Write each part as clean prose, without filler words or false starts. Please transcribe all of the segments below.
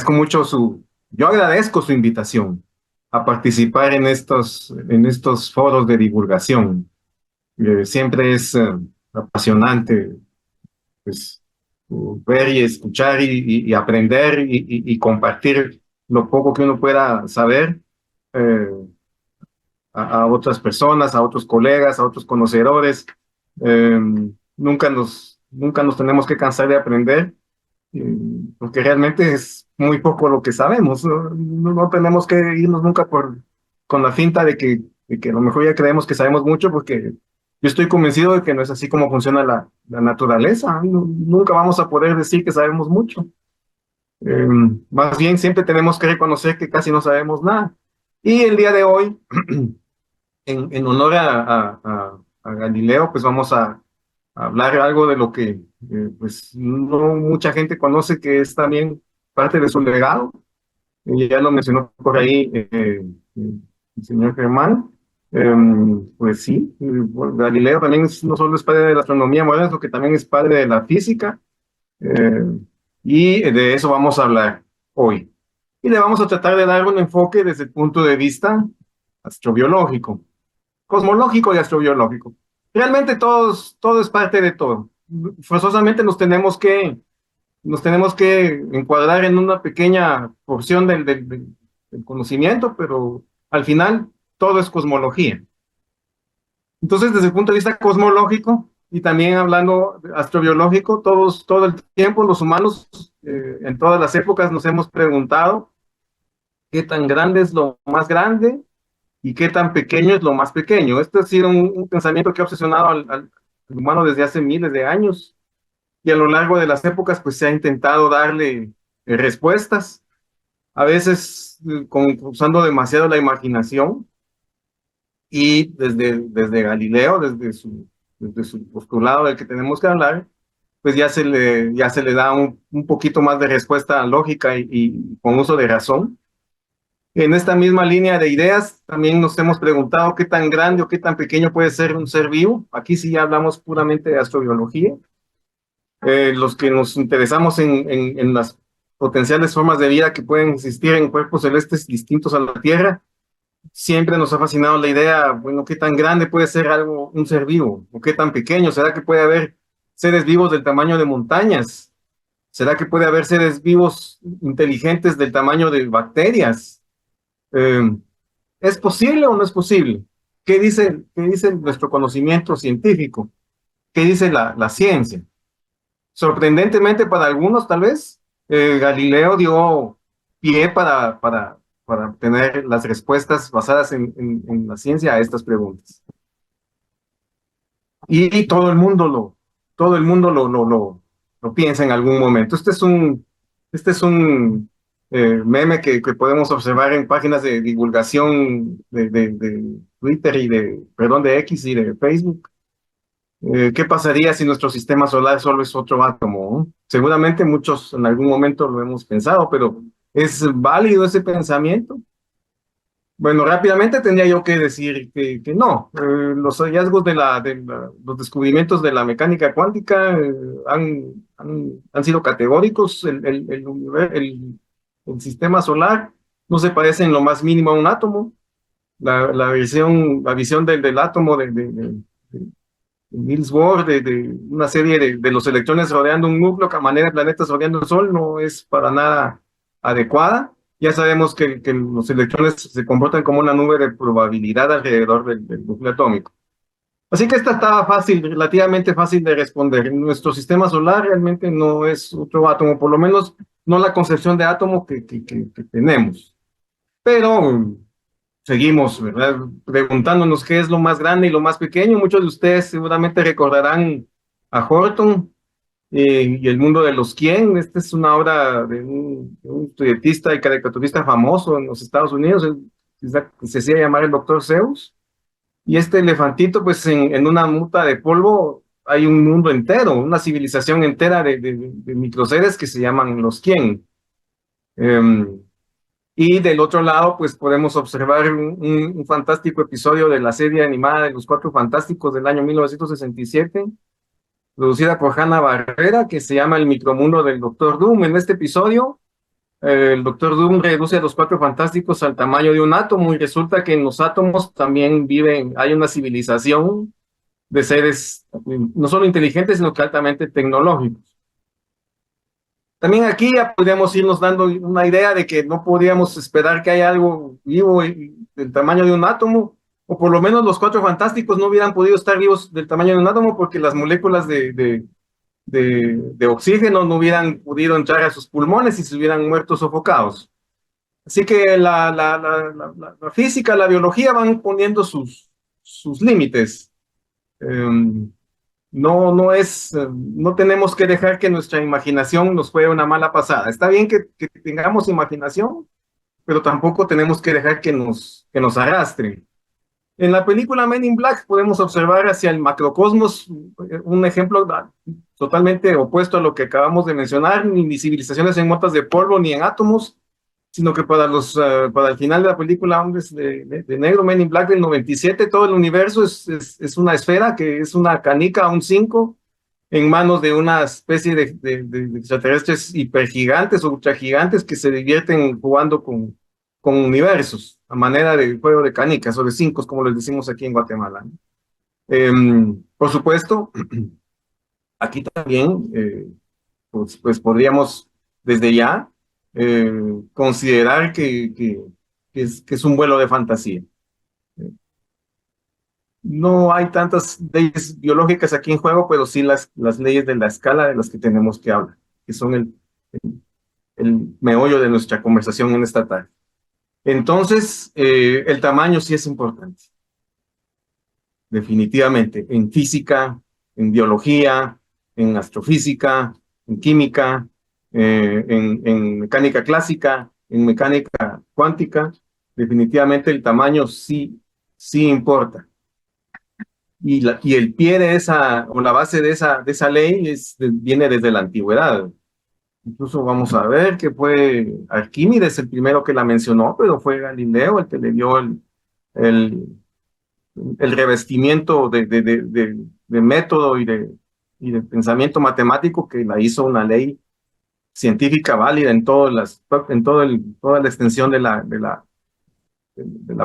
Yo agradezco su invitación a participar en estos foros de divulgación. Siempre es apasionante, pues, ver y escuchar y aprender y compartir lo poco que uno pueda saber eh, a otras personas, a otros colegas, a otros conocedores. Eh, nunca nos tenemos que cansar de aprender, porque realmente es muy poco lo que sabemos. No tenemos que irnos nunca con la finta de que a lo mejor ya creemos que sabemos mucho, porque yo estoy convencido de que no es así como funciona la naturaleza. Nunca vamos a poder decir que sabemos mucho. Eh, Más bien siempre tenemos que reconocer que casi no sabemos nada. Y el día de hoy, en honor a Galileo, pues vamos a hablar algo de lo que pues no mucha gente conoce, que es también parte de su legado. Y ya lo mencionó por ahí el señor Germán. Pues sí, bueno, Galileo también no solo es padre de la astronomía moderna, sino que también es padre de la física. eh, y de eso vamos a hablar hoy. Y le vamos a tratar de dar un enfoque desde el punto de vista astrobiológico, cosmológico y astrobiológico. Realmente todo es parte de todo. Forzosamente nos tenemos que encuadrar en una pequeña porción del conocimiento, pero al final todo es cosmología. Entonces, desde el punto de vista cosmológico y también hablando astrobiológico, todo el tiempo los humanos, en todas las épocas, nos hemos preguntado qué tan grande es lo más grande y qué tan pequeño es lo más pequeño. Este ha sido un pensamiento que ha obsesionado al humano desde hace miles de años, y a lo largo de las épocas pues se ha intentado darle respuestas, a veces usando demasiado la imaginación, y desde Galileo, desde su postulado del que tenemos que hablar, pues ya se le da un poquito más de respuesta lógica y con uso de razón. En esta misma línea de ideas, también nos hemos preguntado qué tan grande o qué tan pequeño puede ser un ser vivo. Aquí sí ya hablamos puramente de astrobiología. Los que nos interesamos en las potenciales formas de vida que pueden existir en cuerpos celestes distintos a la Tierra, siempre nos ha fascinado la idea, bueno, qué tan grande puede ser un ser vivo, o qué tan pequeño. ¿Será que puede haber seres vivos del tamaño de montañas? ¿Será que puede haber seres vivos inteligentes del tamaño de bacterias? Eh, ¿Es posible o no es posible? Qué dice nuestro conocimiento científico? ¿Qué dice la ciencia? Sorprendentemente para algunos, tal vez, Galileo dio pie para obtener las respuestas basadas en la ciencia a estas preguntas. Y todo el mundo lo piensa en algún momento. Este es un meme que podemos observar en páginas de divulgación de Twitter perdón, de X y de Facebook. ¿Qué pasaría si nuestro sistema solar solo es otro átomo? Seguramente muchos en algún momento lo hemos pensado, pero ¿es válido ese pensamiento? Bueno, rápidamente tendría yo que decir que no. Los hallazgos los descubrimientos de la mecánica cuántica han sido categóricos. El sistema solar no se parece en lo más mínimo a un átomo. La visión del átomo de Niels Bohr, de una serie de los electrones rodeando un núcleo, a manera de planetas rodeando el Sol, no es para nada adecuada. Ya sabemos que los electrones se comportan como una nube de probabilidad alrededor del núcleo atómico. Así que esta estaba fácil, relativamente fácil de responder. Nuestro sistema solar realmente no es otro átomo, por lo menos no la concepción de átomo que tenemos. Pero seguimos, ¿verdad? Preguntándonos qué es lo más grande y lo más pequeño. Muchos de ustedes seguramente recordarán a Horton y el mundo de los quién. Esta es una obra de un historietista y caricaturista famoso en los Estados Unidos. Se hacía llamar el Doctor Zeus. Y este elefantito, pues en una muta de polvo hay un mundo entero, una civilización entera de microseres que se llaman los quién. Y del otro lado, pues podemos observar un fantástico episodio de la serie animada de Los Cuatro Fantásticos del año 1967, producida por Hanna-Barbera, que se llama El micromundo del Doctor Doom. En este episodio, El doctor Doom reduce a los Cuatro Fantásticos al tamaño de un átomo y resulta que en los átomos también hay una civilización de seres no solo inteligentes, sino que altamente tecnológicos. También aquí ya podríamos irnos dando una idea de que no podríamos esperar que haya algo vivo del tamaño de un átomo, o por lo menos los Cuatro Fantásticos no hubieran podido estar vivos del tamaño de un átomo porque las moléculas de oxígeno no hubieran podido entrar a sus pulmones y se hubieran muerto sofocados. Así que la física, la biología van poniendo sus límites. Um, no tenemos que dejar que nuestra imaginación nos juegue una mala pasada. Está bien que tengamos imaginación, pero tampoco tenemos que dejar que nos arrastre. En la película Men in Black podemos observar hacia el macrocosmos un ejemplo totalmente opuesto a lo que acabamos de mencionar, ni civilizaciones en motas de polvo ni en átomos, sino que para el final de la película Hombres de Negro, Men in Black del 97, todo el universo es una esfera que es una canica, un 5 en manos de una especie de extraterrestres hipergigantes o ultragigantes que se divierten jugando con universos, a manera de juego de canicas o de cincos, como les decimos aquí en Guatemala. Por supuesto, aquí también, pues podríamos desde ya considerar que es un vuelo de fantasía. No hay tantas leyes biológicas aquí en juego, pero sí las leyes de la escala de las que tenemos que hablar, que son el meollo de nuestra conversación en esta tarde. Entonces, el tamaño sí es importante, definitivamente, en física, en biología, en astrofísica, en química, en mecánica clásica, en mecánica cuántica, definitivamente el tamaño sí importa. Y el pie de esa, o la base de esa ley viene desde la antigüedad. Incluso vamos a ver que fue Arquímedes el primero que la mencionó, pero fue Galileo el que le dio el, el revestimiento de método y de pensamiento matemático que la hizo una ley científica válida toda la extensión de la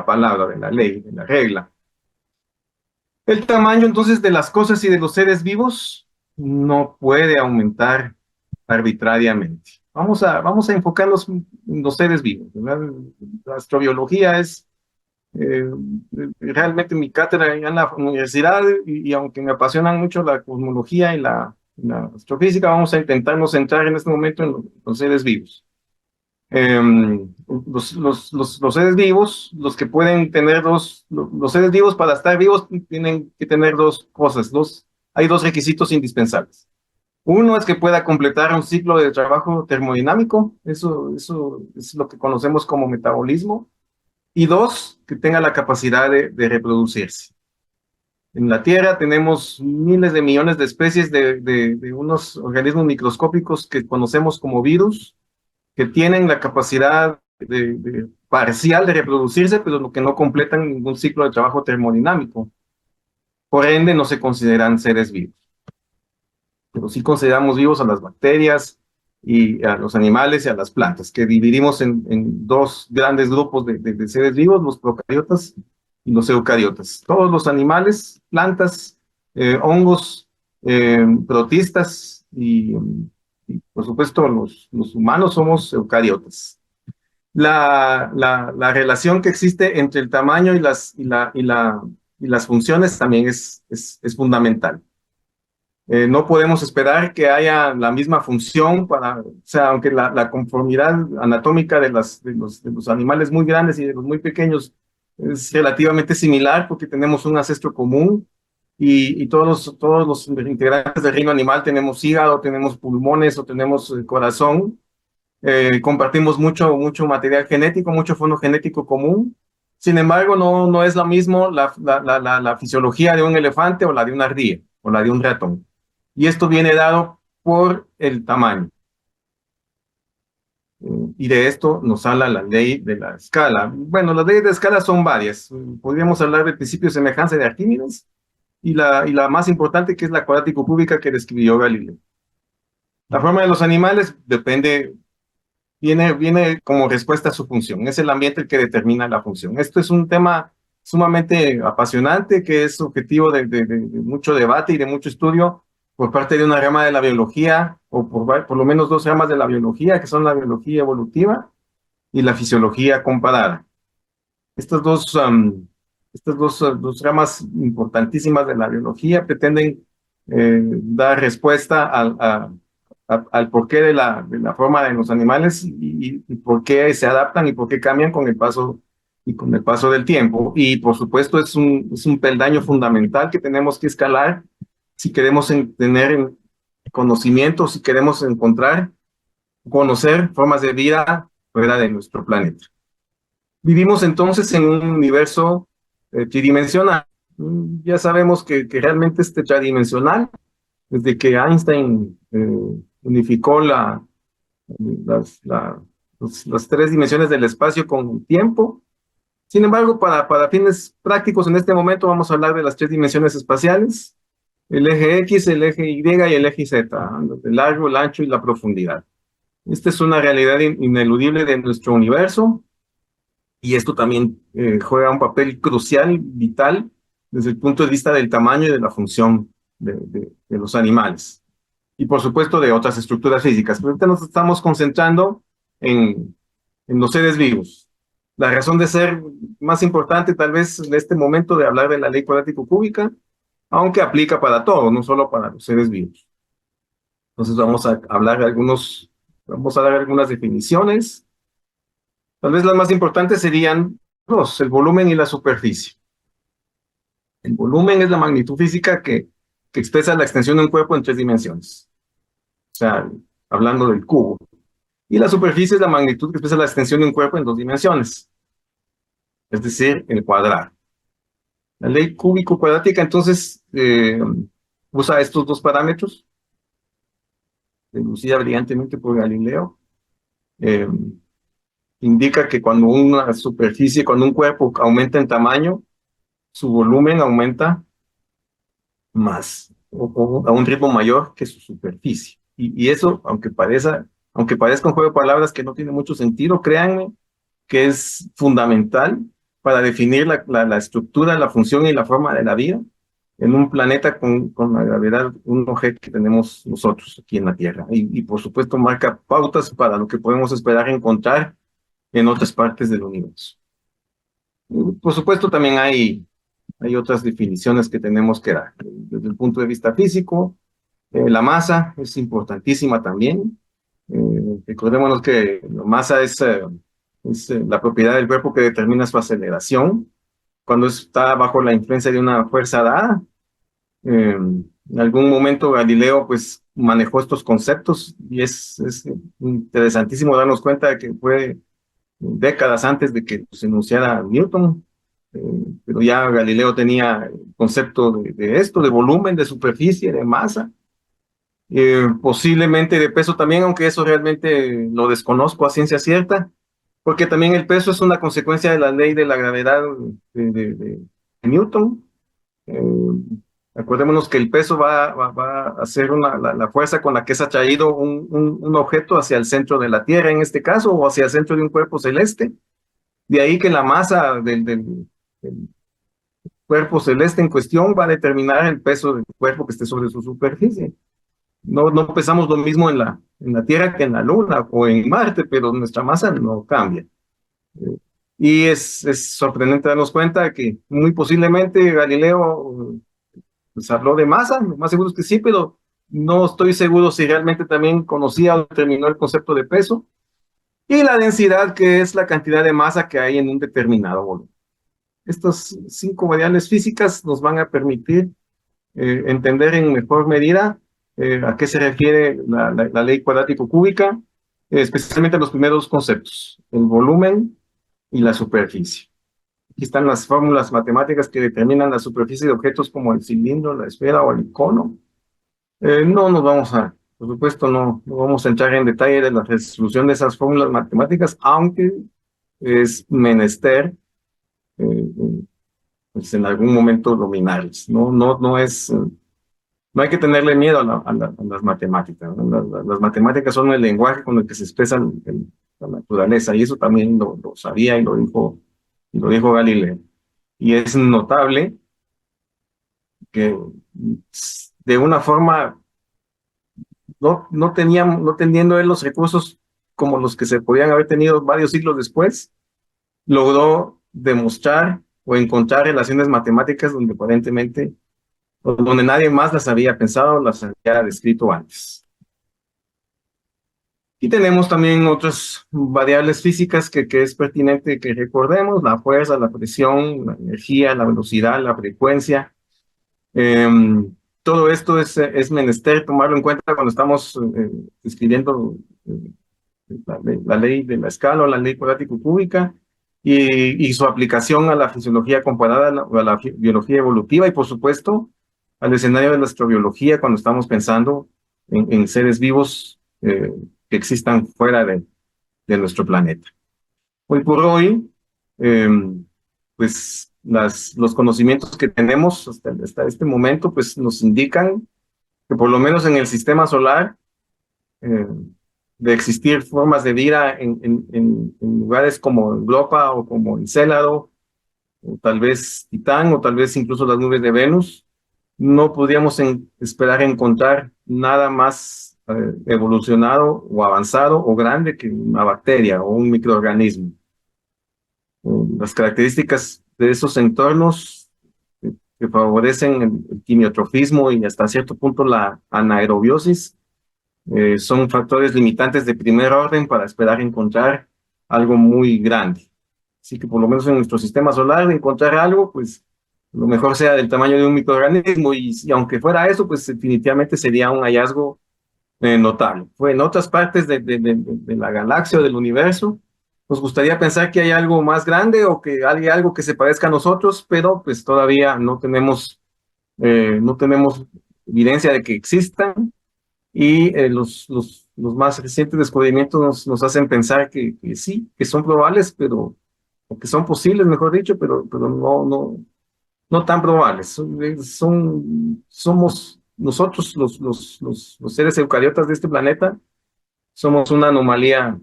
palabra, de la ley, de la regla. El tamaño entonces de las cosas y de los seres vivos no puede aumentar arbitrariamente. Vamos a enfocarnos en los seres vivos, ¿verdad? La astrobiología es realmente mi cátedra en la universidad y aunque me apasionan mucho la cosmología y la astrofísica, vamos a intentarnos centrar en este momento en los seres vivos. Los seres vivos, los que pueden tener los seres vivos para estar vivos tienen que tener dos cosas, hay dos requisitos indispensables. Uno es que pueda completar un ciclo de trabajo termodinámico, eso es lo que conocemos como metabolismo, y dos, que tenga la capacidad de reproducirse. En la Tierra tenemos miles de millones de especies de unos organismos microscópicos que conocemos como virus, que tienen la capacidad parcial de reproducirse, pero lo que no completan ningún ciclo de trabajo termodinámico. Por ende, no se consideran seres vivos. Pero sí consideramos vivos a las bacterias y a los animales y a las plantas, que dividimos en dos grandes grupos de seres vivos, los procariotas y los eucariotas. Todos los animales, plantas, hongos, protistas y por supuesto los humanos somos eucariotas. La relación que existe entre el tamaño y las funciones también es fundamental. No podemos esperar que haya la misma función o sea, aunque la conformidad anatómica de los animales muy grandes y de los muy pequeños es relativamente similar porque tenemos un ancestro común y todos los integrantes del reino animal tenemos hígado, tenemos pulmones o tenemos corazón. Compartimos mucho material genético, mucho fondo genético común. Sin embargo, no es lo mismo la fisiología de un elefante o la de una ardilla o la de un ratón. Y esto viene dado por el tamaño. Y de esto nos habla la ley de la escala. Bueno, las leyes de escala son varias. Podríamos hablar del principio de semejanza de Arquímedes y la más importante que es la cuadrática cúbica que describió Galileo. La forma de los animales depende viene como respuesta a su función. Es el ambiente el que determina la función. Esto es un tema sumamente apasionante que es objetivo de mucho debate y de mucho estudio por parte de una rama de la biología, o por lo menos dos ramas de la biología, que son la biología evolutiva y la fisiología comparada. Estas dos ramas importantísimas de la biología pretenden dar respuesta al porqué de la forma de los animales y por qué se adaptan y por qué cambian con el paso del tiempo. Y por supuesto es un peldaño fundamental que tenemos que escalar si queremos tener conocimiento, si queremos conocer formas de vida fuera de nuestro planeta. Vivimos entonces en un universo tridimensional. Ya sabemos que realmente es tetradimensional, desde que Einstein unificó las tres dimensiones del espacio con tiempo. Sin embargo, para fines prácticos en este momento vamos a hablar de las tres dimensiones espaciales, el eje X, el eje Y y el eje Z, el largo, el ancho y la profundidad. Esta es una realidad ineludible de nuestro universo. Y esto también juega un papel crucial, vital, desde el punto de vista del tamaño y de la función de los animales. Y por supuesto de otras estructuras físicas. Pero ahorita nos estamos concentrando en los seres vivos. La razón de ser más importante tal vez en este momento de hablar de la ley cuadrático-cúbica, aunque aplica para todo, no solo para los seres vivos. Entonces vamos a dar algunas definiciones. Tal vez las más importantes serían dos, el volumen y la superficie. El volumen es la magnitud física que expresa la extensión de un cuerpo en tres dimensiones. O sea, hablando del cubo. Y la superficie es la magnitud que expresa la extensión de un cuerpo en dos dimensiones. Es decir, el cuadrado. La ley cúbico-cuadrática entonces usa estos dos parámetros, deducida brillantemente por Galileo. Indica que cuando cuando un cuerpo aumenta en tamaño, su volumen aumenta más o a un ritmo mayor que su superficie. Y eso, aunque parezca un juego de palabras que no tiene mucho sentido, créanme que es fundamental para definir la estructura, la función y la forma de la vida en un planeta con la gravedad, un objeto que tenemos nosotros aquí en la Tierra. Y por supuesto marca pautas para lo que podemos esperar encontrar en otras partes del universo. Y por supuesto también hay otras definiciones que tenemos que dar. Desde el punto de vista físico, la masa es importantísima también. Recordémonos que la masa es la propiedad del cuerpo que determina su aceleración cuando está bajo la influencia de una fuerza dada. En algún momento Galileo pues manejó estos conceptos y es interesantísimo darnos cuenta de que fue décadas antes de que se enunciara Newton. Pero ya Galileo tenía el concepto de esto, de volumen, de superficie, de masa, posiblemente de peso también, aunque eso realmente lo desconozco a ciencia cierta, porque también el peso es una consecuencia de la ley de la gravedad de Newton. Eh, Acordémonos que el peso va a ser la fuerza con la que es atraído un objeto hacia el centro de la Tierra, en este caso, o hacia el centro de un cuerpo celeste. De ahí que la masa del cuerpo celeste en cuestión va a determinar el peso del cuerpo que esté sobre su superficie. No pesamos lo mismo en la Tierra que en la Luna o en Marte, pero nuestra masa no cambia. Y es sorprendente darnos cuenta que muy posiblemente Galileo pues, habló de masa, lo más seguro es que sí, pero no estoy seguro si realmente también conocía o determinó el concepto de peso y la densidad, que es la cantidad de masa que hay en un determinado volumen. Estas cinco variables físicas nos van a permitir entender en mejor medida a qué se refiere la ley cuadrático-cúbica, especialmente los primeros conceptos, el volumen y la superficie. Aquí están las fórmulas matemáticas que determinan la superficie de objetos como el cilindro, la esfera o el cono. No nos vamos por supuesto, no vamos a entrar en detalle de la resolución de esas fórmulas matemáticas, aunque es menester pues en algún momento dominarlas. No es no hay que tenerle miedo a las matemáticas, ¿no? Las matemáticas son el lenguaje con el que se expresa la naturaleza, y eso también lo sabía y lo dijo Galileo. Y es notable que de una forma, no teniendo él los recursos como los que se podían haber tenido varios siglos después, logró demostrar o encontrar relaciones matemáticas donde aparentemente, o donde nadie más las había pensado, las había descrito antes. Y tenemos también otras variables físicas que es pertinente que recordemos: la fuerza, la presión, la energía, la velocidad, la frecuencia. Eh, Todo esto es menester tomarlo en cuenta cuando estamos escribiendo la ley de la escala o la ley cuadrático-cúbica, y su aplicación a la fisiología comparada a la biología evolutiva, y por supuesto al escenario de la astrobiología cuando estamos pensando en seres vivos que existan fuera de nuestro planeta. Hoy por hoy, eh, pues los conocimientos que tenemos hasta este momento pues nos indican que por lo menos en el sistema solar, eh, de existir formas de vida en lugares como Europa o como Encélado, o tal vez Titán, o tal vez incluso las nubes de Venus, no podríamos esperar encontrar nada más evolucionado o avanzado o grande que una bacteria o un microorganismo. Las características de esos entornos que favorecen el quimiotrofismo y hasta cierto punto la anaerobiosis son factores limitantes de primer orden para esperar encontrar algo muy grande. Así que por lo menos en nuestro sistema solar, encontrar algo, pues lo mejor sea del tamaño de un microorganismo, y aunque fuera eso, pues definitivamente sería un hallazgo notable. Fue en otras partes de la galaxia o del universo, nos gustaría pensar que hay algo más grande o que hay algo que se parezca a nosotros, pero pues todavía no tenemos evidencia de que existan, y los más recientes descubrimientos nos hacen pensar que sí, que son probables, o que son posibles, mejor dicho, pero no tan probables. Somos nosotros, los seres eucariotas de este planeta, somos una anomalía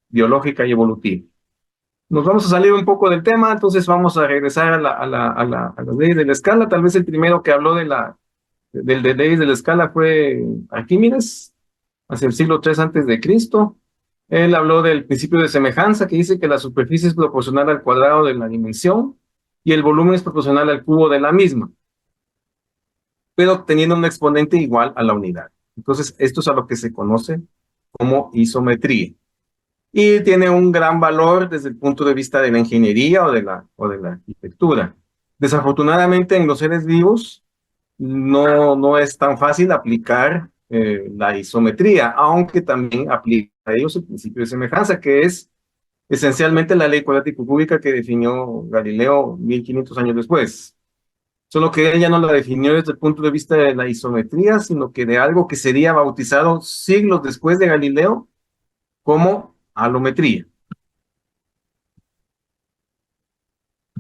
biológica y evolutiva. Nos vamos a salir un poco del tema, entonces vamos a regresar a las leyes de la escala. Tal vez el primero que habló de leyes de la escala fue Arquímedes, hacia el siglo III antes de Cristo. Él habló del principio de semejanza, que dice que la superficie es proporcional al cuadrado de la dimensión y el volumen es proporcional al cubo de la misma, pero teniendo un exponente igual a la unidad. Entonces, esto es a lo que se conoce como isometría. Y tiene un gran valor desde el punto de vista de la ingeniería o de la arquitectura. Desafortunadamente, en los seres vivos no es tan fácil aplicar la isometría, aunque también aplica a ellos el principio de semejanza, que es esencialmente la ley cuadrático-cúbica que definió Galileo 1500 años después. Solo que ella no la definió desde el punto de vista de la isometría, sino que de algo que sería bautizado siglos después de Galileo como alometría.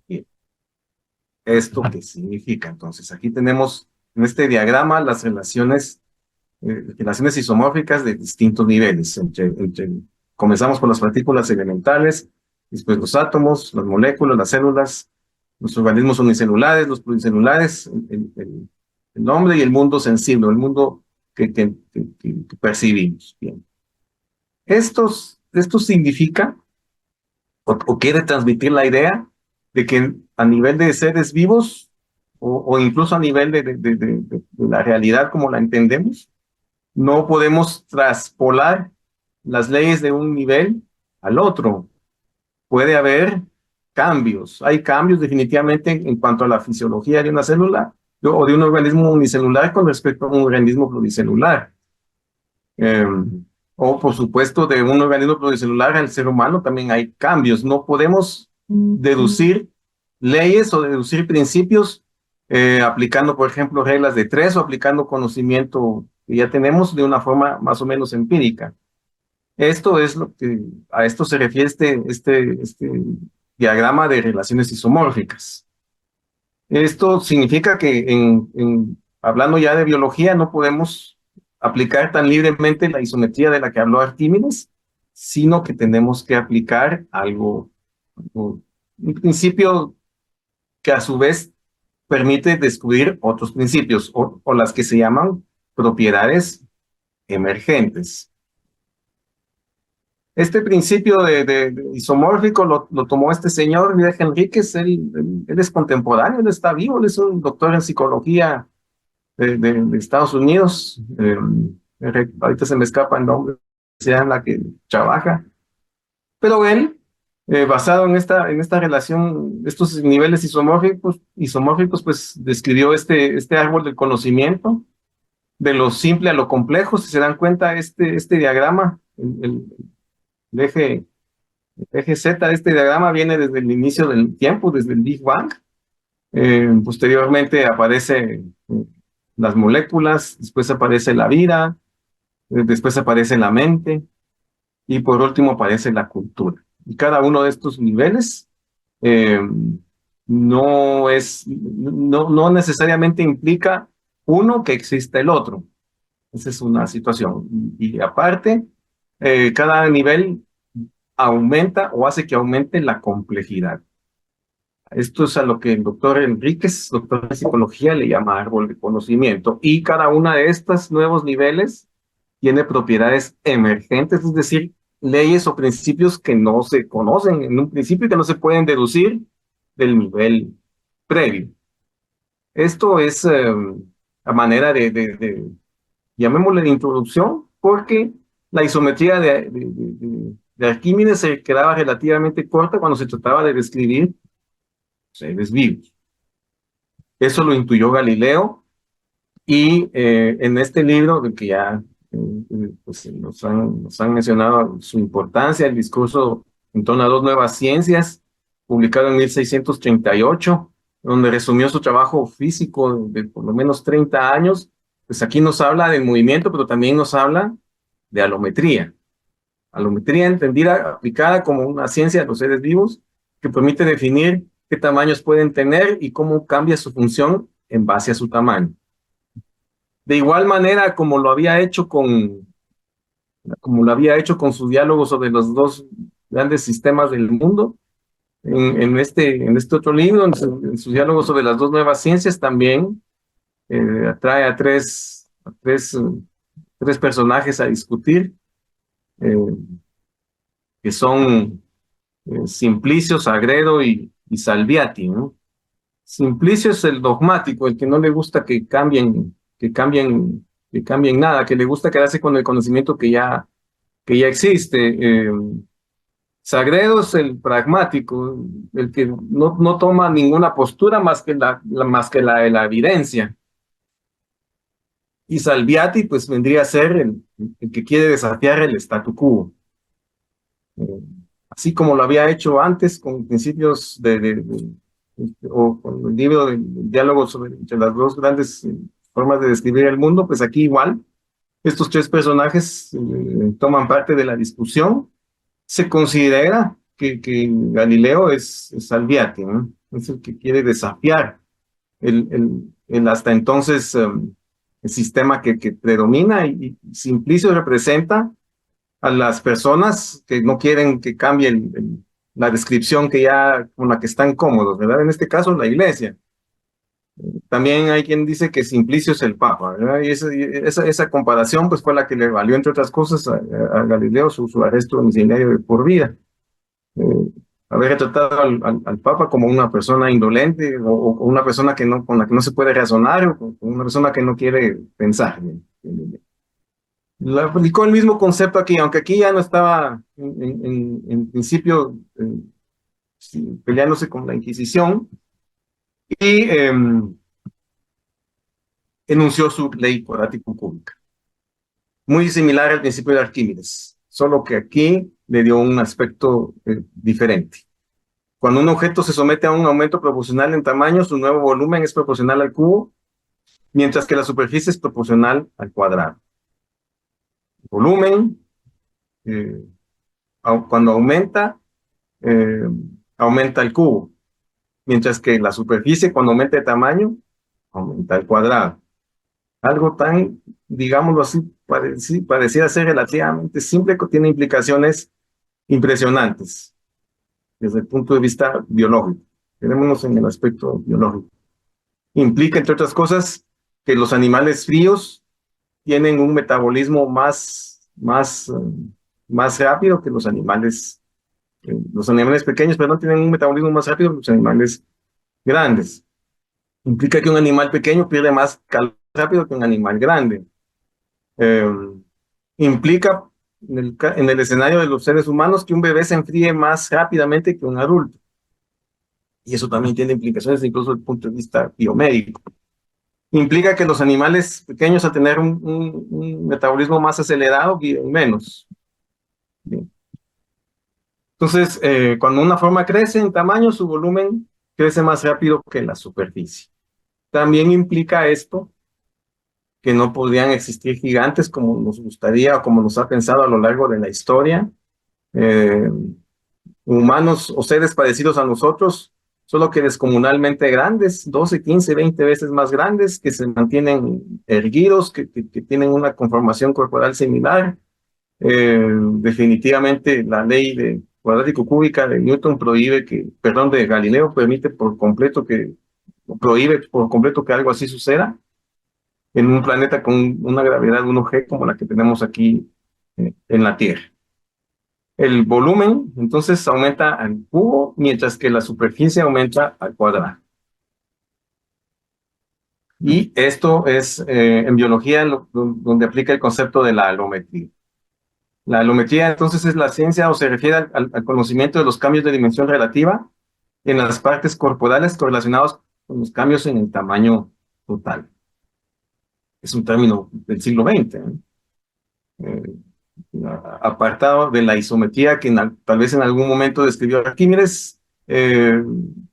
Bien, ¿esto qué significa? Entonces, aquí tenemos en este diagrama las relaciones isomórficas de distintos niveles. Comenzamos con las partículas elementales, después los átomos, las moléculas, las células, los organismos unicelulares, los pluricelulares, el hombre y el mundo sensible, el mundo que percibimos. Bien. Esto significa o quiere transmitir la idea de que a nivel de seres vivos o incluso a nivel de la realidad como la entendemos, no podemos traspolar las leyes de un nivel al otro. Puede haber cambios. Hay cambios definitivamente en cuanto a la fisiología de una célula o de un organismo unicelular con respecto a un organismo pluricelular. O por supuesto de un organismo pluricelular al ser humano también hay cambios. No podemos deducir leyes o deducir principios aplicando, por ejemplo, reglas de tres o aplicando conocimiento que ya tenemos de una forma más o menos empírica. Esto es a esto se refiere este diagrama de relaciones isomórficas. Esto significa que hablando ya de biología, no podemos aplicar tan libremente la isometría de la que habló Arquímedes, sino que tenemos que aplicar un principio que a su vez permite descubrir otros principios o las que se llaman propiedades emergentes. Este principio de isomórfico lo tomó este señor, Miguel Enríquez. Él es contemporáneo, él está vivo, él es un doctor en psicología de Estados Unidos. Ahorita se me escapa el nombre, sea en la que trabaja, pero él, basado en esta relación, estos niveles isomórficos, pues describió este árbol del conocimiento, de lo simple a lo complejo. Si se dan cuenta, este diagrama, el eje Z de este diagrama viene desde el inicio del tiempo, desde el Big Bang. Posteriormente aparece las moléculas, después aparece la vida, después aparece la mente y por último aparece la cultura. Y cada uno de estos niveles eh, no necesariamente implica uno que exista el otro. Esa es una situación. Y aparte, cada nivel aumenta o hace que aumente la complejidad. Esto es a lo que el doctor Enríquez, doctor de psicología, le llama árbol de conocimiento. Y cada una de estos nuevos niveles tiene propiedades emergentes, es decir, leyes o principios que no se conocen en un principio y que no se pueden deducir del nivel previo. Esto es a manera llamémosle de introducción, porque la isometría de Arquímedes se quedaba relativamente corta cuando se trataba de describir seres vivos. Eso lo intuyó Galileo y en este libro, del que ya pues nos han mencionado su importancia, el discurso en torno a dos nuevas ciencias, publicado en 1638, donde resumió su trabajo físico de por lo menos 30 años, pues aquí nos habla del movimiento, pero también nos habla de alometría. Alometría entendida, aplicada como una ciencia de los seres vivos, que permite definir qué tamaños pueden tener y cómo cambia su función en base a su tamaño. De igual manera como lo había hecho con su diálogo sobre los dos grandes sistemas del mundo, en este otro libro, en su diálogo sobre las dos nuevas ciencias, también trae a tres personajes a discutir, eh, que son Simplicio, Sagredo y Salviati, ¿no? Simplicio es el dogmático, el que no le gusta que cambien nada, que le gusta quedarse con el conocimiento que ya existe. Sagredo es el pragmático, el que no toma ninguna postura más que más que la de la evidencia. Y Salviati, pues vendría a ser el que quiere desafiar el statu quo. Eh, Así como lo había hecho antes con principios o con el libro del diálogo entre las dos grandes formas de describir el mundo, pues aquí igual, estos tres personajes toman parte de la discusión. Se considera que Galileo es Salviati, ¿no? Es el que quiere desafiar el hasta entonces el sistema que predomina, y Simplicio representa a las personas que no quieren que cambie la descripción con la que están cómodos, ¿verdad? En este caso, la iglesia. También hay quien dice que Simplicio es el Papa, ¿verdad? Y esa comparación pues fue la que le valió, entre otras cosas, a Galileo su arresto domiciliario de por vida. Eh, Haber retratado al Papa como una persona indolente o una persona con la que no se puede razonar, o con una persona que no quiere pensar. Aplicó el mismo concepto aquí, aunque aquí ya no estaba en principio sí, peleándose con la Inquisición, y enunció su ley cuadrática cúbica, muy similar al principio de Arquímedes, solo que aquí le dio un aspecto diferente. Cuando un objeto se somete a un aumento proporcional en tamaño, su nuevo volumen es proporcional al cubo, mientras que la superficie es proporcional al cuadrado. El volumen, eh, cuando aumenta, eh, aumenta el cubo, mientras que la superficie, cuando aumenta de tamaño, aumenta el cuadrado. algo tan, digámoslo así, pareciera ser relativamente simple, que tiene implicaciones impresionantes desde el punto de vista biológico. Quedémonos en el aspecto biológico. Implica, entre otras cosas, que los animales fríos tienen un metabolismo más rápido que los animales pequeños, pero no tienen un metabolismo más rápido que los animales grandes. Implica que un animal pequeño pierde más calor rápido que un animal grande. Eh, Implica en el escenario de los seres humanos que un bebé se enfríe más rápidamente que un adulto. Y eso también tiene implicaciones incluso desde el punto de vista biomédico. Implica que los animales pequeños, al tener un metabolismo más acelerado, viven menos. Bien. Entonces, cuando una forma crece en tamaño, su volumen crece más rápido que la superficie. También implica esto que no podrían existir gigantes como nos gustaría o como nos ha pensado a lo largo de la historia. Eh, Humanos o seres parecidos a nosotros, solo que descomunalmente grandes, 12, 15, 20 veces más grandes, que se mantienen erguidos, que tienen una conformación corporal similar. Definitivamente la ley de cuadrático cúbica de Newton de Galileo prohíbe por completo que algo así suceda en un planeta con una gravedad 1G como la que tenemos aquí en la Tierra. El volumen, entonces, aumenta al cubo, mientras que la superficie aumenta al cuadrado. Y esto es en biología donde aplica el concepto de la alometría. La alometría, entonces, es la ciencia o se refiere al conocimiento de los cambios de dimensión relativa en las partes corporales correlacionados con los cambios en el tamaño total. Es un término del siglo XX, apartado de la isometría que tal vez en algún momento describió Arquímedes.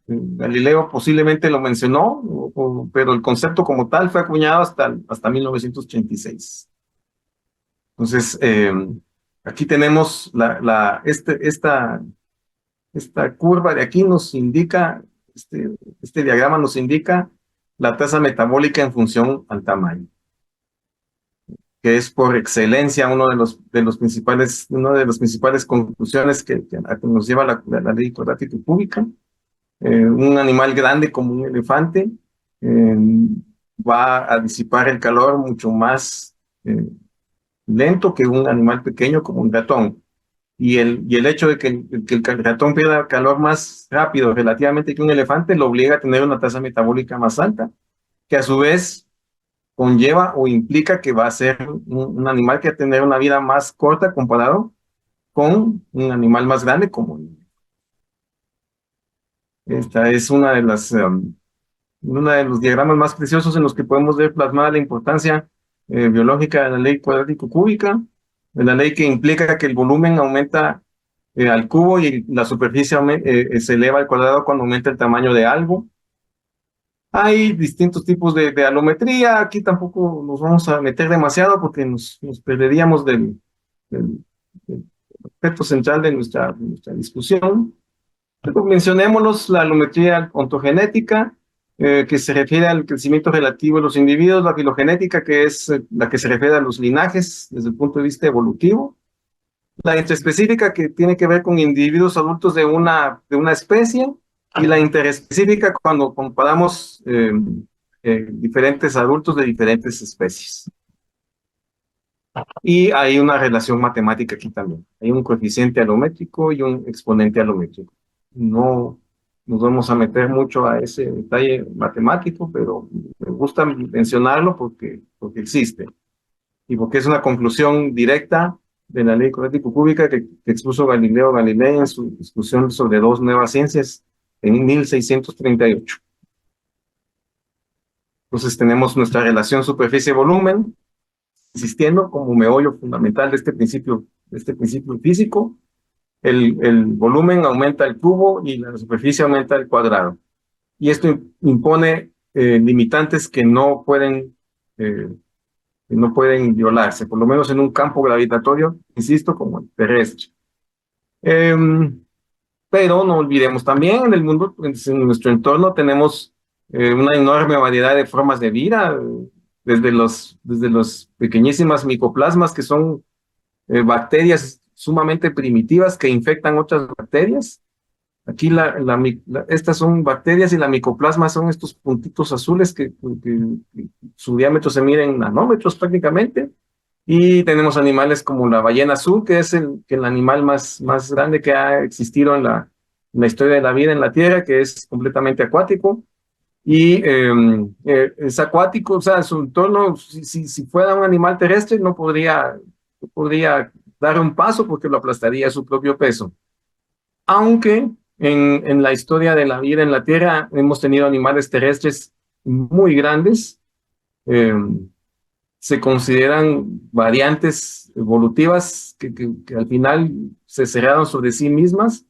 Galileo posiblemente lo mencionó, pero el concepto como tal fue acuñado hasta 1986. Entonces, aquí tenemos esta curva de aquí nos indica, este diagrama nos indica la tasa metabólica en función al tamaño, que es por excelencia una de las principales conclusiones a que nos lleva la ley cuadrática cúbica. Un animal grande como un elefante eh, va a disipar el calor mucho más lento que un animal pequeño como un ratón. Y el hecho de que el ratón pierda calor más rápido relativamente que un elefante lo obliga a tener una tasa metabólica más alta, que a su vez conlleva o implica que va a ser un animal que va a tener una vida más corta comparado con un animal más grande como esta es uno de los diagramas más preciosos en los que podemos ver plasmada la importancia biológica de la ley cuadrático-cúbica, de la ley que implica que el volumen aumenta al cubo y la superficie se eleva al cuadrado cuando aumenta el tamaño de algo. Hay distintos tipos de alometría, aquí tampoco nos vamos a meter demasiado porque nos perderíamos del aspecto central de nuestra discusión. Pero mencionémoslos, la alometría ontogenética, que se refiere al crecimiento relativo de los individuos, la filogenética, que es la que se refiere a los linajes desde el punto de vista evolutivo, la intraespecífica, que tiene que ver con individuos adultos de una especie, y la interespecífica cuando comparamos diferentes adultos de diferentes especies. Y hay una relación matemática aquí también. Hay un coeficiente alométrico y un exponente alométrico. No nos vamos a meter mucho a ese detalle matemático, pero me gusta mencionarlo porque existe y porque es una conclusión directa de la ley cuadrático-cúbica que expuso Galileo Galilei en su discusión sobre dos nuevas ciencias en 1638. Entonces tenemos nuestra relación superficie-volumen existiendo como meollo fundamental de este principio físico. El volumen aumenta el cubo y la superficie aumenta el cuadrado. Y esto impone limitantes que eh, no pueden violarse, por lo menos en un campo gravitatorio, insisto, como el terrestre. Pero no olvidemos también en el mundo, en nuestro entorno, tenemos una enorme variedad de formas de vida. desde los pequeñísimas micoplasmas, que son bacterias sumamente primitivas que infectan otras bacterias. Aquí estas son bacterias y la micoplasma son estos puntitos azules que su diámetro se mide en nanómetros prácticamente. Y tenemos animales como la ballena azul, que es el animal más grande que ha existido en la historia de la vida en la Tierra, que es completamente acuático. Y es acuático, o sea, su entorno, si fuera un animal terrestre, no podría dar un paso porque lo aplastaría a su propio peso. Aunque en la historia de la vida en la Tierra hemos tenido animales terrestres muy grandes, eh, se consideran variantes evolutivas que al final se cerraron sobre sí mismas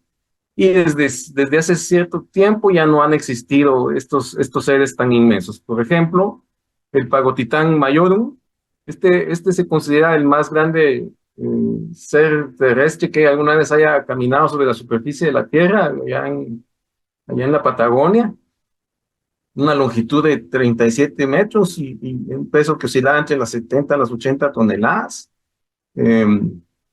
y desde hace cierto tiempo ya no han existido estos seres tan inmensos. Por ejemplo, el Pagotitán mayorum, este se considera el más grande ser terrestre que alguna vez haya caminado sobre la superficie de la Tierra, allá en la Patagonia, una longitud de 37 metros y un peso que oscilaba entre las 70 a las 80 toneladas. Eh,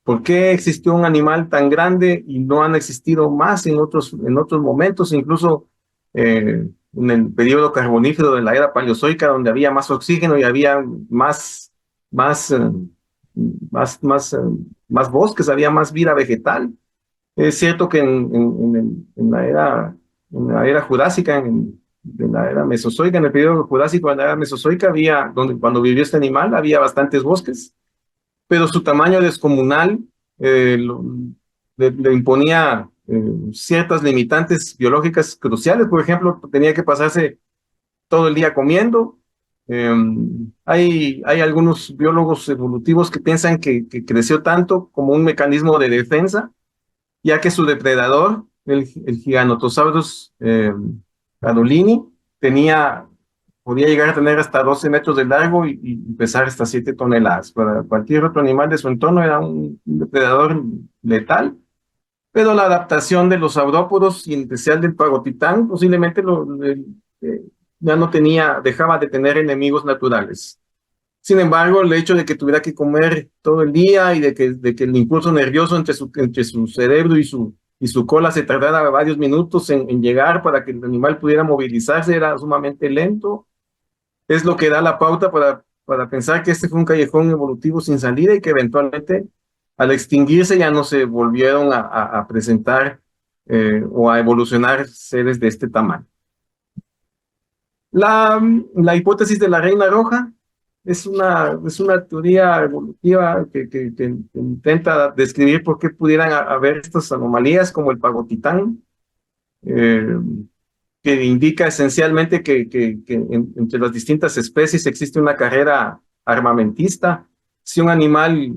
¿Por qué existió un animal tan grande y no han existido más en otros momentos? Incluso en el periodo carbonífero de la era paleozoica, donde había más oxígeno y había más, eh, más, más bosques, había más vida vegetal. Es cierto que en la era jurásica, en la era mesozoica, en el periodo jurásico de la era mesozoica, cuando vivió este animal, había bastantes bosques, pero su tamaño descomunal eh, lo- le imponía ciertas limitantes biológicas cruciales. Por ejemplo, tenía que pasarse todo el día comiendo. Eh, hay algunos biólogos evolutivos que piensan que creció tanto como un mecanismo de defensa, ya que su depredador, el Giganotosaurus carolini, podía llegar a tener hasta 12 metros de largo y pesar hasta 7 toneladas. Para cualquier otro animal de su entorno era un depredador letal, pero la adaptación de los saurópodos y en especial del pagotitán posiblemente eh, ya no dejaba de tener enemigos naturales. Sin embargo, el hecho de que tuviera que comer todo el día y de que el impulso nervioso entre su cerebro y su cola se tardara varios minutos en llegar para que el animal pudiera movilizarse era sumamente lento, es lo que da la pauta para pensar que este fue un callejón evolutivo sin salida y que eventualmente al extinguirse ya no se volvieron a presentar o a evolucionar seres de este tamaño. La hipótesis de la reina roja es una teoría evolutiva que intenta describir por qué pudieran haber estas anomalías como el pagotitán, eh, que indica esencialmente que entre las distintas especies existe una carrera armamentista. Si un animal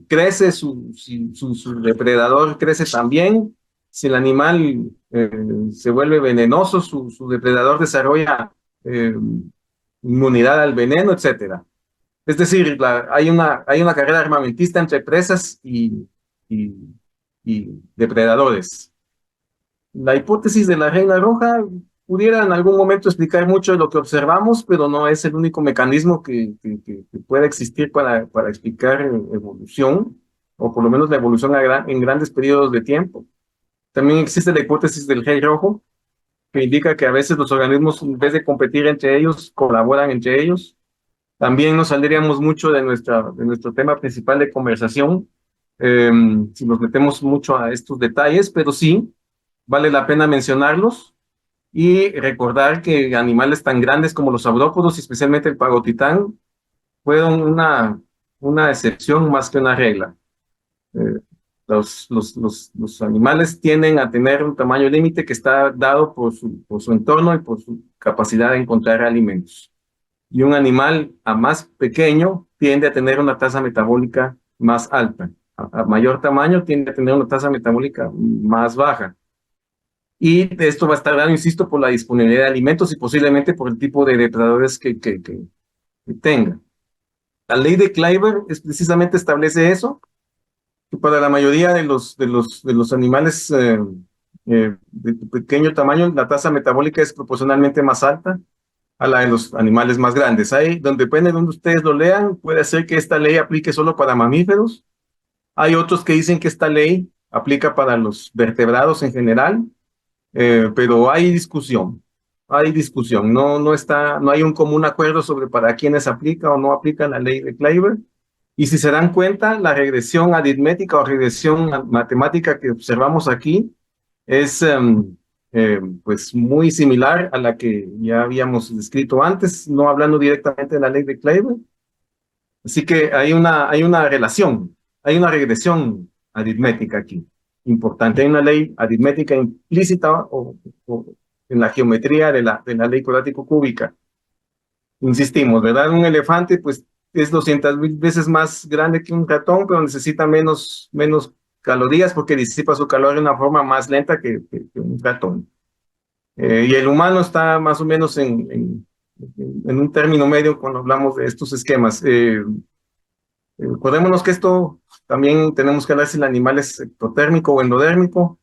crece, su depredador crece también. Si el animal se vuelve venenoso, su depredador desarrolla eh, inmunidad al veneno, etcétera. Es decir, hay una carrera armamentista entre presas y, y depredadores. La hipótesis de la reina roja pudiera en algún momento explicar mucho de lo que observamos, pero no es el único mecanismo que pueda existir para explicar evolución, o por lo menos la evolución en grandes periodos de tiempo. También existe la hipótesis del rey rojo, que indica que a veces los organismos, en vez de competir entre ellos, colaboran entre ellos. También nos saldríamos mucho de nuestro tema principal de conversación, eh, si nos metemos mucho a estos detalles, pero sí, vale la pena mencionarlos y recordar que animales tan grandes como los saurópodos, y especialmente el pagotitán, fueron una excepción más que una regla. Eh, los animales tienden a tener un tamaño límite que está dado por su entorno y por su capacidad de encontrar alimentos. Y un animal a más pequeño tiende a tener una tasa metabólica más alta. A mayor tamaño tiende a tener una tasa metabólica más baja. Y esto va a estar dado, insisto, por la disponibilidad de alimentos y posiblemente por el tipo de depredadores que tenga. La ley de Kleiber precisamente establece eso, que para la mayoría de los animales de pequeño tamaño, la tasa metabólica es proporcionalmente más alta. a la de los animales más grandes. Ahí, donde depende de donde ustedes lo lean, puede ser que esta ley aplique solo para mamíferos. Hay otros que dicen que esta ley aplica para los vertebrados en general, pero hay discusión, no hay un común acuerdo sobre para quiénes aplica o no aplica la ley de Kleiber. Y si se dan cuenta, la regresión aritmética o regresión matemática que observamos aquí es pues muy similar a la que ya habíamos descrito antes, no hablando directamente de la ley de Kleiber. Así que hay una relación, hay una regresión aritmética aquí, importante. Hay una ley aritmética implícita o en la geometría de la ley cuadrático-cúbica. Insistimos, ¿verdad? Un elefante, pues, es 200.000 veces más grande que un ratón, pero necesita menos calorías porque disipa su calor de una forma más lenta que un ratón. Y el humano está más o menos en un término medio cuando hablamos de estos esquemas. Acordémonos que esto también tenemos que hablar si el animal es ectotérmico o endodérmico.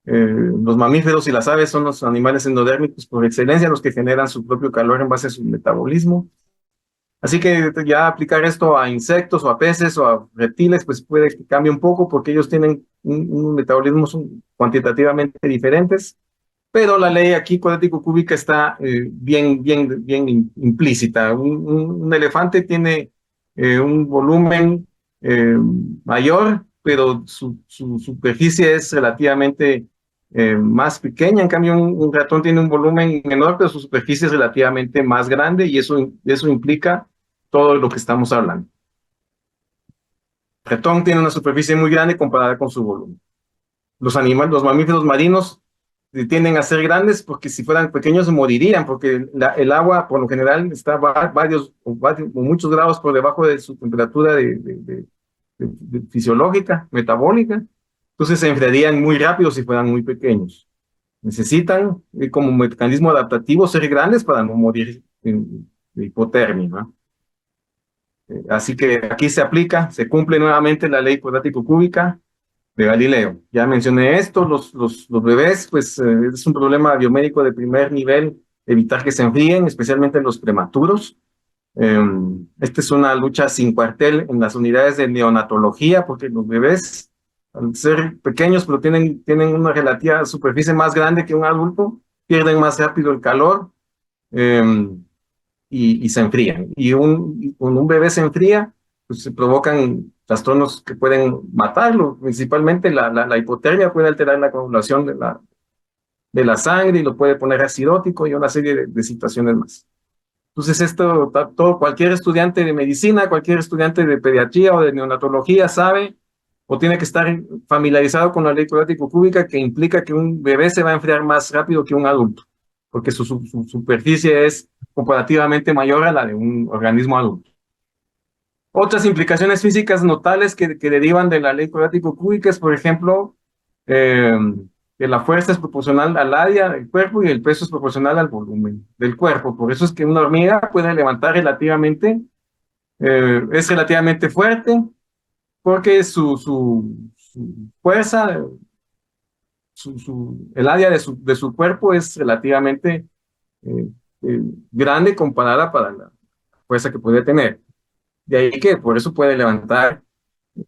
Los mamíferos y las aves son los animales endodérmicos por excelencia, los que generan su propio calor en base a su metabolismo. Así que ya aplicar esto a insectos o a peces o a reptiles, pues puede que cambie un poco porque ellos tienen un metabolismo cuantitativamente diferentes, pero la ley aquí cuadrático-cúbica está bien implícita. Un elefante tiene un volumen eh, mayor, pero su superficie es relativamente más pequeña. En cambio, un ratón tiene un volumen menor, pero su superficie es relativamente más grande y eso implica todo lo que estamos hablando. El ratón tiene una superficie muy grande comparada con su volumen. Los mamíferos marinos tienden a ser grandes porque si fueran pequeños morirían, porque el agua por lo general está varios o muchos grados por debajo de su temperatura fisiológica, metabólica. Entonces se enfriarían muy rápido si fueran muy pequeños. Necesitan, como mecanismo adaptativo, ser grandes para no morir de hipotermia, ¿no? Así que aquí se cumple nuevamente la ley cuadrático-cúbica de Galileo. Ya mencioné esto, los bebés, pues es un problema biomédico de primer nivel, evitar que se enfríen, especialmente los prematuros. Esta es una lucha sin cuartel en las unidades de neonatología, porque los bebés, al ser pequeños, pero tienen una relativa superficie más grande que un adulto, pierden más rápido el calor y se enfrían. Y cuando un bebé se enfría, pues se provocan trastornos que pueden matarlo. Principalmente la hipotermia puede alterar la coagulación de la sangre y lo puede poner acidótico y una serie de situaciones más. Entonces cualquier estudiante de medicina, cualquier estudiante de pediatría o de neonatología sabe o tiene que estar familiarizado con la ley cuadrático-cúbica que implica que un bebé se va a enfriar más rápido que un adulto, porque su superficie es comparativamente mayor a la de un organismo adulto. Otras implicaciones físicas notables que derivan de la ley cuadrático-cúbica es, por ejemplo, que la fuerza es proporcional al área del cuerpo y el peso es proporcional al volumen del cuerpo. Por eso es que una hormiga puede levantar es relativamente fuerte, porque su fuerza, el área de su cuerpo es relativamente eh, grande comparada para la fuerza que puede tener. De ahí que por eso puede levantar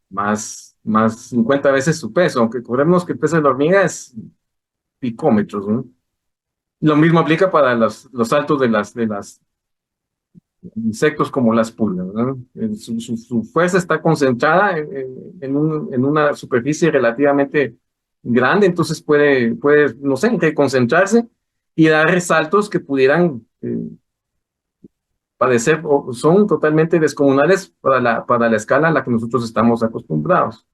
más 50 veces su peso, aunque recordemos que el peso de la hormiga es picómetros, ¿no? Lo mismo aplica para los saltos de las insectos como las pulgas, ¿no? Su fuerza está concentrada en una superficie relativamente grande, entonces puede no sé, concentrarse y dar saltos que pudieran padecer o son totalmente descomunales para la escala a la que nosotros estamos acostumbrados.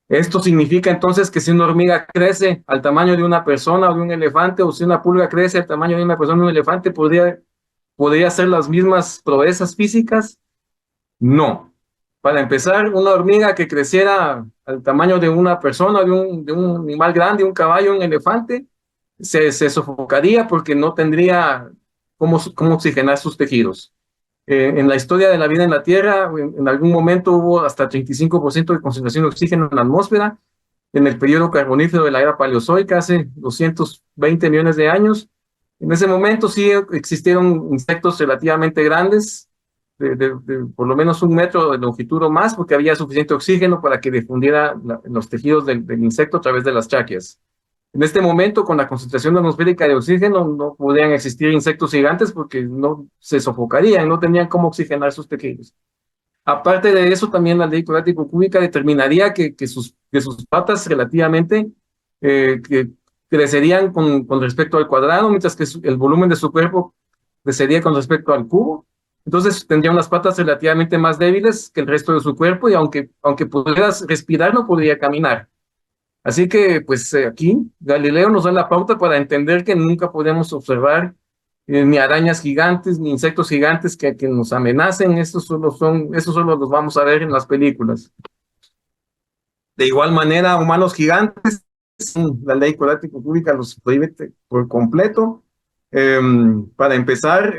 Esto significa entonces que si una hormiga crece al tamaño de una persona o de un elefante, o si una pulga crece al tamaño de una persona o de un elefante, ¿podría hacer las mismas proezas físicas? No. Para empezar, una hormiga que creciera al tamaño de una persona, de un animal grande, un caballo, un elefante, se sofocaría porque no tendría cómo oxigenar sus tejidos. En la historia de la vida en la Tierra, en algún momento hubo hasta 35% de concentración de oxígeno en la atmósfera. En el periodo carbonífero de la era paleozoica, hace 220 millones de años, En ese momento sí existieron insectos relativamente grandes, de por lo menos 1 metro de longitud o más, porque había suficiente oxígeno para que difundiera los tejidos del insecto a través de las tráqueas. En este momento, con la concentración atmosférica de oxígeno, no podrían existir insectos gigantes porque no se sofocarían, no tendrían cómo oxigenar sus tejidos. Aparte de eso, también la ley cuadrático-cúbica determinaría que sus patas relativamente que crecerían con respecto al cuadrado, mientras que el volumen de su cuerpo crecería con respecto al cubo. Entonces tendría unas patas relativamente más débiles que el resto de su cuerpo y aunque pudieras respirar, no podría caminar. Así que, pues aquí Galileo nos da la pauta para entender que nunca podemos observar ni arañas gigantes, ni insectos gigantes que nos amenacen. Estos solo los vamos a ver en las películas. De igual manera, humanos gigantes, la ley cuadrático-cúbica los prohíbe por completo. Para empezar,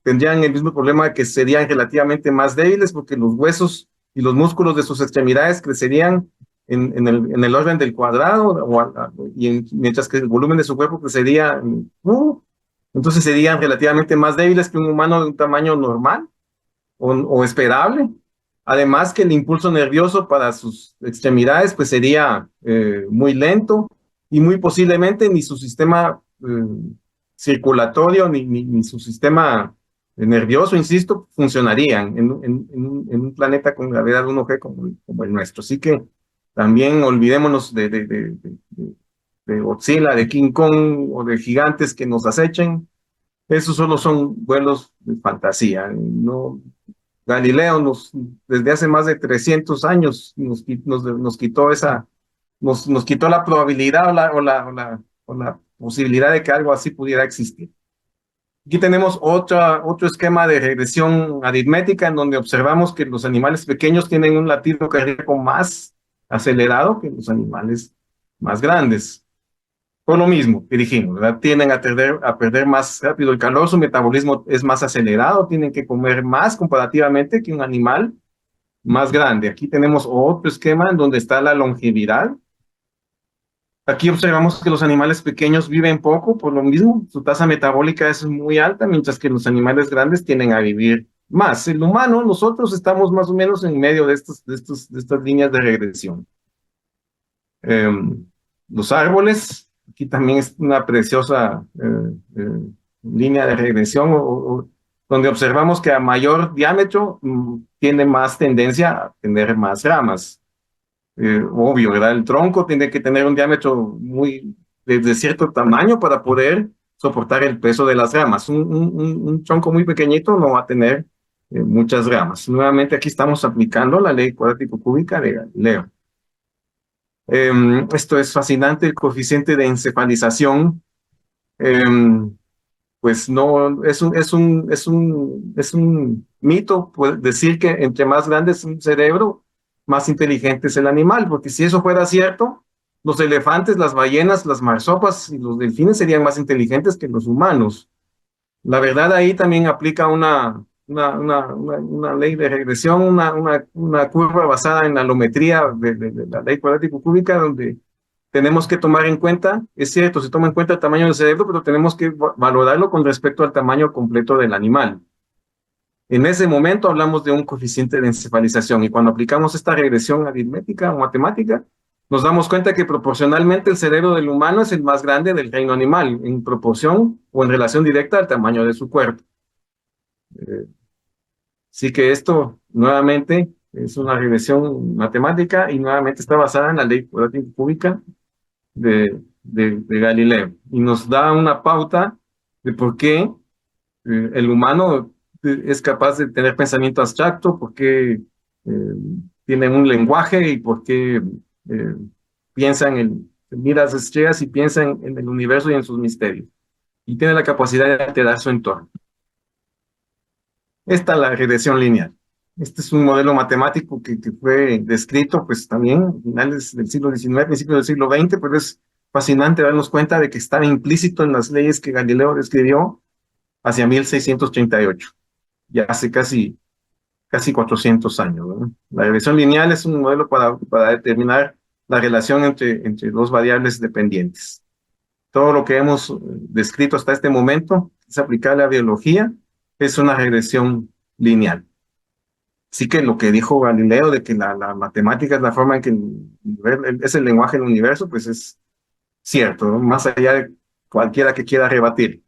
tendrían el mismo problema que serían relativamente más débiles porque los huesos y los músculos de sus extremidades crecerían en el orden del cuadrado, mientras que el volumen de su cuerpo crecería entonces serían relativamente más débiles que un humano de un tamaño normal o esperable. Además que el impulso nervioso para sus extremidades pues sería muy lento y muy posiblemente ni su sistema circulatorio ni su sistema nervioso, insisto, funcionarían en un planeta con gravedad 1G como el nuestro. Así que también olvidémonos de Godzilla, de King Kong o de gigantes que nos acechen. Esos solo son vuelos de fantasía. No, Galileo desde hace más de 300 años nos quitó nos quitó la probabilidad o la posibilidad de que algo así pudiera existir. Aquí tenemos otro esquema de regresión aritmética en donde observamos que los animales pequeños tienen un latido cardíaco más acelerado que los animales más grandes. Por lo mismo que dijimos, ¿verdad? Tienden a perder más rápido el calor, su metabolismo es más acelerado, tienen que comer más comparativamente que un animal más grande. Aquí tenemos otro esquema en donde está la longevidad. Aquí observamos que los animales pequeños viven poco, por lo mismo, su tasa metabólica es muy alta, mientras que los animales grandes tienden a vivir más. El humano, nosotros estamos más o menos en medio de estas líneas de regresión. Los árboles, aquí también es una preciosa línea de regresión donde observamos que a mayor diámetro tiene más tendencia a tener más ramas. Obvio, ¿verdad? El tronco tiene que tener un diámetro de cierto tamaño para poder soportar el peso de las ramas. Un tronco muy pequeñito no va a tener muchas ramas. Nuevamente aquí estamos aplicando la ley cuadrático-cúbica de Galileo. Esto es fascinante, el coeficiente de encefalización, pues no, es un mito decir que entre más grande es un cerebro, más inteligente es el animal, porque si eso fuera cierto, los elefantes, las ballenas, las marsopas y los delfines serían más inteligentes que los humanos. La verdad ahí también aplica una ley de regresión, una curva basada en la alometría de la ley cuadrático-cúbica, donde tenemos que tomar en cuenta, es cierto, se toma en cuenta el tamaño del cerebro, pero tenemos que valorarlo con respecto al tamaño completo del animal. En ese momento hablamos de un coeficiente de encefalización y cuando aplicamos esta regresión aritmética o matemática, nos damos cuenta que proporcionalmente el cerebro del humano es el más grande del reino animal, en proporción o en relación directa al tamaño de su cuerpo. Así que esto nuevamente es una regresión matemática y nuevamente está basada en la ley cuadrático-cúbica de Galileo y nos da una pauta de por qué el humano es capaz de tener pensamiento abstracto, por qué tiene un lenguaje y por qué mira las estrellas y piensa en el universo y en sus misterios. Y tiene la capacidad de alterar su entorno. Esta es la regresión lineal. Este es un modelo matemático que fue descrito pues también a finales del siglo XIX, principios del siglo XX, pero es fascinante darnos cuenta de que estaba implícito en las leyes que Galileo describió hacia 1638, ya hace casi 400 años, ¿no? La regresión lineal es un modelo para determinar la relación entre dos variables dependientes. todo lo que hemos descrito hasta este momento, es aplicable a biología, es una regresión lineal. Así que lo que dijo Galileo de que la matemática es la forma en que es el lenguaje del universo, pues es cierto, ¿no? Más allá de cualquiera que quiera rebatir.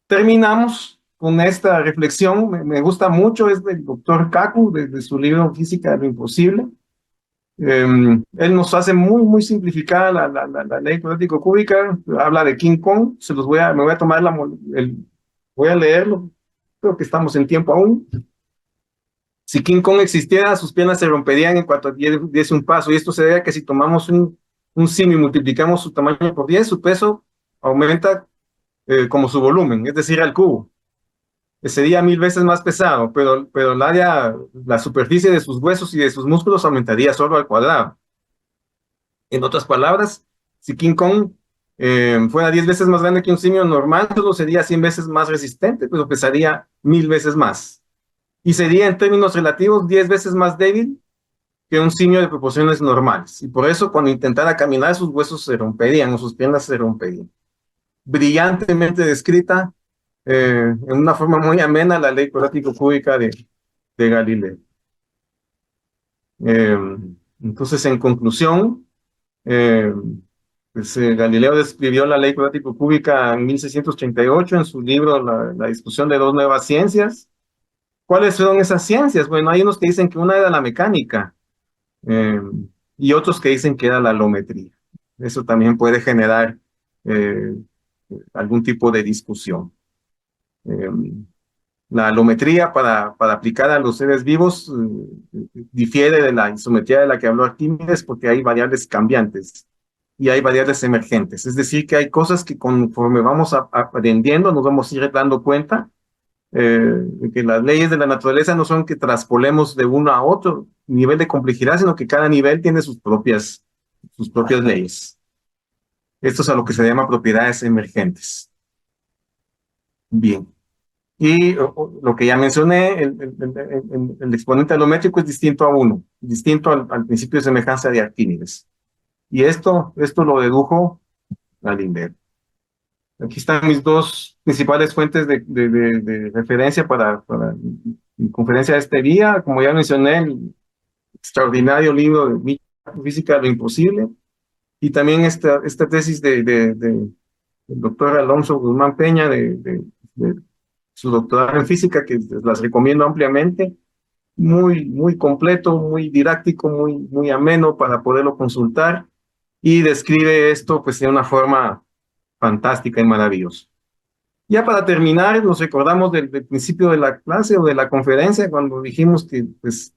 Terminamos con esta reflexión, me gusta mucho, es del doctor Kaku, de su libro Física de lo Imposible. Él nos hace muy simplificada la ley cuadrático-cúbica, habla de King Kong, me voy a tomar voy a leerlo, creo que estamos en tiempo aún. Si King Kong existiera, sus piernas se romperían en cuanto diese un paso, y esto se debe a que si tomamos un simio y multiplicamos su tamaño por 10, su peso aumenta como su volumen, es decir, al cubo. Sería 1000 veces más pesado, pero la superficie de sus huesos y de sus músculos aumentaría solo al cuadrado. En otras palabras, si King Kong fuera 10 veces más grande que un simio normal, solo sería 100 veces más resistente, pero pesaría 1000 veces más. Y sería en términos relativos 10 veces más débil que un simio de proporciones normales. Y por eso cuando intentara caminar, sus huesos se romperían o sus piernas se romperían. Brillantemente descrita en una forma muy amena la ley cuadrático-cúbica de Galileo. Entonces, en conclusión, Galileo describió la ley cuadrático-cúbica en 1638 en su libro la discusión de dos nuevas ciencias. ¿Cuáles son esas ciencias? Bueno, hay unos que dicen que una era la mecánica eh, y otros que dicen que era la alometría. Eso también puede generar eh, algún tipo de discusión. Eh, la alometría para aplicar a los seres vivos difiere de la isometría de la que habló Arquímedes porque hay variables cambiantes y hay variables emergentes. Es decir, que hay cosas que conforme vamos aprendiendo nos vamos a ir dando cuenta que las leyes de la naturaleza no son que traspolemos de uno a otro nivel de complejidad, sino que cada nivel tiene sus propias leyes. Esto es a lo que se llama propiedades emergentes. Bien. Y lo que ya mencioné, el exponente alométrico es distinto a uno, distinto al principio de semejanza de Arquímedes. Y esto lo dedujo Galileo. Aquí están mis dos principales fuentes de referencia para mi conferencia de este día. Como ya mencioné, el extraordinario libro de Física de lo Imposible, y también esta tesis del doctor Alonso Guzmán Peña, de su doctorado en física, que las recomiendo ampliamente, muy completo, muy didáctico, muy ameno para poderlo consultar, y describe esto pues de una forma fantástica y maravillosa. Ya para terminar, nos recordamos del principio de la clase o de la conferencia, cuando dijimos que pues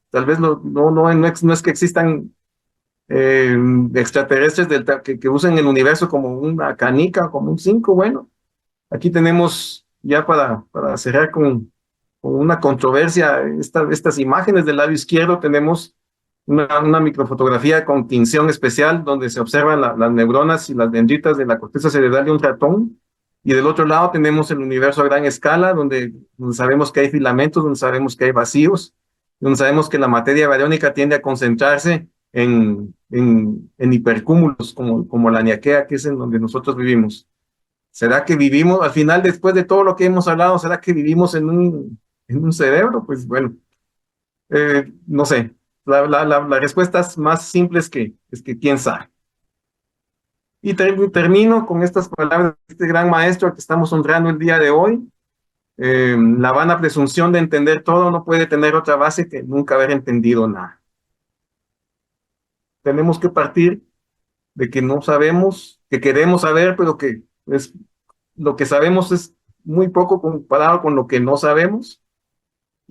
tal vez no es que existan extraterrestres que usen el universo como una canica, como un 5. Bueno, aquí tenemos ya para cerrar con una controversia, estas imágenes del lado izquierdo, tenemos una microfotografía con tinción especial donde se observan las neuronas y las dendritas de la corteza cerebral de un ratón, y del otro lado tenemos el universo a gran escala, donde sabemos que hay filamentos, donde sabemos que hay vacíos, donde sabemos que la materia bariónica tiende a concentrarse en hipercúmulos, como la Niaquea, que es en donde nosotros vivimos. ¿Será que vivimos, al final, después de todo lo que hemos hablado, será que vivimos en un cerebro? Pues bueno, no sé. La respuesta es más simple es que quién sabe. Y termino con estas palabras de este gran maestro al que estamos honrando el día de hoy. La vana presunción de entender todo no puede tener otra base que nunca haber entendido nada. Tenemos que partir de que no sabemos, que queremos saber, pero que lo que sabemos es muy poco comparado con lo que no sabemos,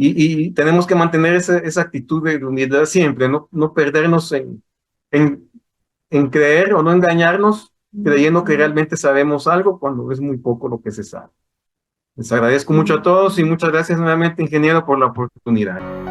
y tenemos que mantener esa actitud de humildad siempre, no perdernos en creer o no engañarnos creyendo que realmente sabemos algo cuando es muy poco lo que se sabe. Les agradezco mucho a todos y muchas gracias nuevamente, ingeniero, por la oportunidad.